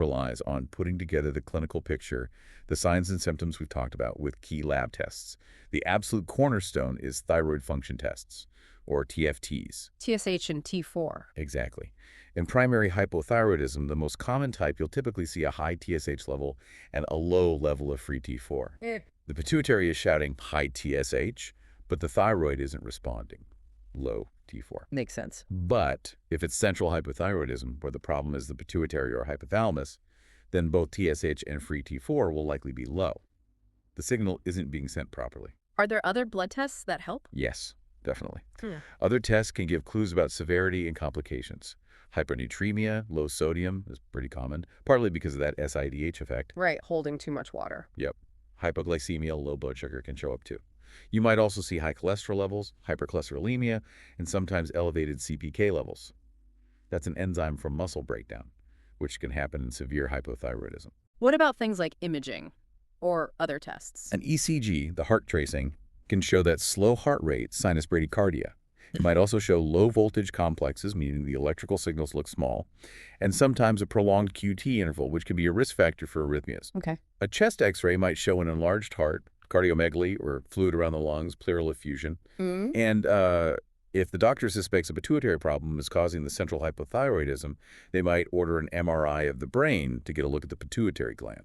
relies on putting together the clinical picture, the signs and symptoms we've talked about with key lab tests. The absolute cornerstone is thyroid function tests, or TFTs. TSH and T4. Exactly. In primary hypothyroidism, the most common type, you'll typically see a high TSH level and a low level of free T4. The pituitary is shouting high TSH, but the thyroid isn't responding. Low T4. Makes sense. But if it's central hypothyroidism, where the problem is the pituitary or hypothalamus, then both TSH and free T4 will likely be low. The signal isn't being sent properly. Are there other blood tests that help? Yes, definitely. Hmm. Other tests can give clues about severity and complications. Hypernatremia, low sodium is pretty common, partly because of that SIDH effect. Right, holding too much water. Yep. Hypoglycemia, low blood sugar can show up too. You might also see high cholesterol levels, hypercholesterolemia, and sometimes elevated CPK levels. That's an enzyme from muscle breakdown, which can happen in severe hypothyroidism. What about things like imaging or other tests? An ECG, the heart tracing, can show that slow heart rate, sinus bradycardia. It might also show low voltage complexes, meaning the electrical signals look small, and sometimes a prolonged QT interval, which can be a risk factor for arrhythmias. Okay. A chest x-ray might show an enlarged heart, cardiomegaly, or fluid around the lungs, pleural effusion. And if the doctor suspects a pituitary problem is causing the central hypothyroidism, they might order an MRI of the brain to get a look at the pituitary gland.